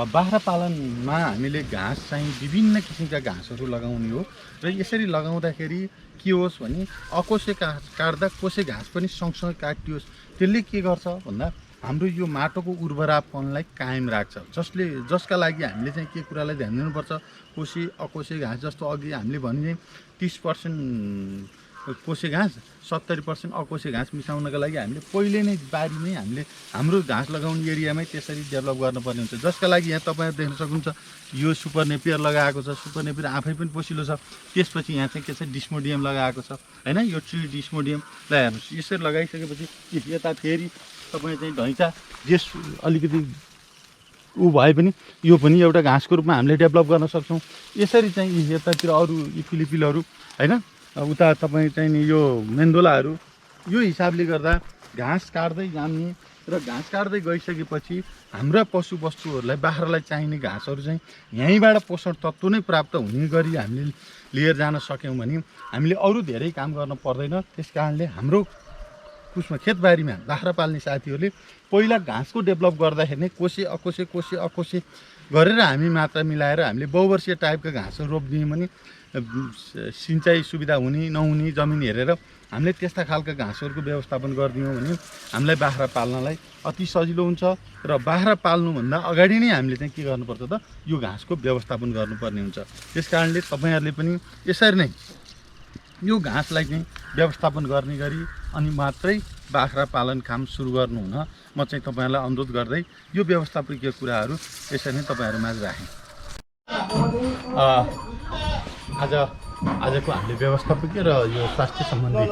बाख्रा पालनमा हामीले घाँस चाहिँ विभिन्न किसिमका घाँसहरू लगाउने हो र यसरी लगाउँदाखेरि के होस् भने अकोसे घाँस काट्दा कोसे घाँस पनि सँगसँगै काटियोस्। त्यसले के गर्छ भन्दा हाम्रो यो माटोको उर्वरापनलाई कायम राख्छ जसका लागि हामीले चाहिँ के कुरालाई ध्यान दिनुपर्छ कोसे अकोसे घाँस जस्तो अघि हामीले भने 30% कोसे घाँस 70% अकोसे घाँस मिसाउनका लागि हामीले पहिले नै बारीमै हामीले हाम्रो घाँस लगाउने एरियामै त्यसरी डेभलप गर्नुपर्ने हुन्छ, जसका लागि यहाँ तपाईँहरू देख्न सक्नुहुन्छ यो सुपर नेपियर लगाएको छ। सुपर नेपियर आफै पनि पोसिलो छ। त्यसपछि यहाँ चाहिँ के छ, डिस्मोडियम लगाएको छ होइन। यो ट्री डिस्मोडियमलाई हेर्नुहोस्, यसरी लगाइसकेपछि यता फेरि तपाईँ चाहिँ ढैँचा जेस अलिकति ऊ भए पनि यो पनि एउटा घाँसको रूपमा हामीले डेभलप गर्न सक्छौँ। यसरी चाहिँ यतातिर अरू फिलिपिलहरू होइन, उता तपाईँ चाहिँ नि यो मेन्दोलाहरू, यो हिसाबले गर्दा घाँस काट्दै जाने र घाँस काट्दै गइसकेपछि हाम्रा पशुवस्तुहरूलाई बाख्रालाई चाहिने घाँसहरू चाहिँ यहीँबाट पोषण तत्त्व नै प्राप्त हुने गरी हामीले लिएर जान सक्यौँ भने हामीले अरू धेरै काम गर्न पर्दैन। त्यस कारणले हाम्रो उसमा खेतबारीमा बाख्रा पाल्ने साथीहरूले पहिला घाँसको डेभलप गर्दाखेरि नै कोसे अकोसे गरेर हामी मात्रा मिलाएर हामीले बहुवर्षीय टाइपका घाँसहरू रोपिदियौँ भने सिँचाइ सुविधा हुने नहुने जमिन हेरेर हामीले त्यस्ता खालका घाँसहरूको व्यवस्थापन गरिदियौँ भने हामीलाई बाख्रा पाल्नलाई अति सजिलो हुन्छ। र बाख्रा पाल्नुभन्दा अगाडि नै हामीले चाहिँ के गर्नुपर्छ त, यो घाँसको व्यवस्थापन गर्नुपर्ने हुन्छ। त्यस कारणले तपाईँहरूले पनि यसरी नै यो घाँसलाई चाहिँ व्यवस्थापन गर्ने गरी अनि मात्रै बाख्रा पालन काम सुरु गर्नुहुन म चाहिँ तपाईँहरूलाई अनुरोध गर्दै यो व्यवस्थापकीय कुराहरू यसरी नै तपाईँहरूमाझ राखेँ। आजको हामीले व्यवस्थापकीय र यो स्वास्थ्य सम्बन्धी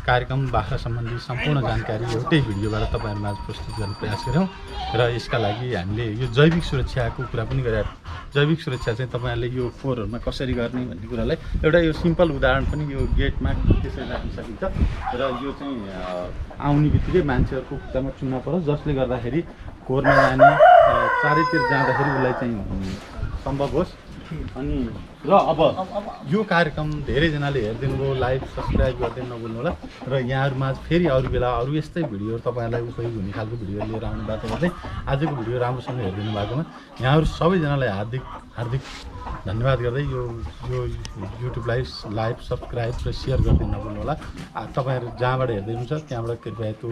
कार्यक्रम बाख्रा सम्बन्धी सम्पूर्ण जानकारी एउटै भिडियोबाट तपाईँहरूमाझ प्रस्तुत गर्ने प्रयास गऱ्यौँ। र यसका लागि हामीले यो जैविक सुरक्षाको कुरा पनि गरेर, जैविक सुरक्षा चाहिँ तपाईँहरूले यो फोहोरहरूमा कसरी गर्ने भन्ने कुरालाई एउटा यो सिम्पल उदाहरण पनि यो गेटमा त्यसरी राख्न सकिन्छ। र यो चाहिँ आउने बित्तिकै मान्छेहरूको खुट्टामा चुना परोस्, जसले गर्दाखेरि फोहोर नजाने, चारैतिर जाँदाखेरि उसलाई चाहिँ सम्भव होस्। अनि र अब यो कार्यक्रम धेरैजनाले हेरिदिनु भयो, लाइक सब्सक्राइब गरिदिनु नभुल्नु होला। र यहाँहरूमा फेरि अरू बेला अरू यस्तै भिडियोहरू तपाईँहरूलाई उपयोग हुने खालको भिडियोहरू लिएर आउने बाटो गर्दै आजको भिडियो राम्रोसँग हेरिदिनु भएकोमा यहाँहरू सबैजनालाई हार्दिक धन्यवाद गर्दै यो युट्युबलाई लाइक सब्सक्राइब र सेयर गरिदिनु नभुल्नु होला। तपाईँहरू जहाँबाट हेर्दै हुनुहुन्छ त्यहाँबाट कृपया त्यो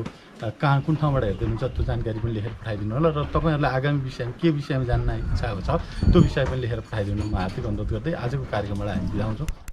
कहाँ कुन ठाउँबाट हेर्दै हुनुहुन्छ त्यो जानकारी पनि लेखेर पठाइदिनु होला। र तपाईँहरूलाई आगामी विषयमा के विषयमा जान्न इच्छा छ त्यो विषय पनि लेखेर पठाइदिनु म हार्दिक अनुरोध गर्दै आजको कार्यक्रमबाट हामी बिदा हुन्छौँ।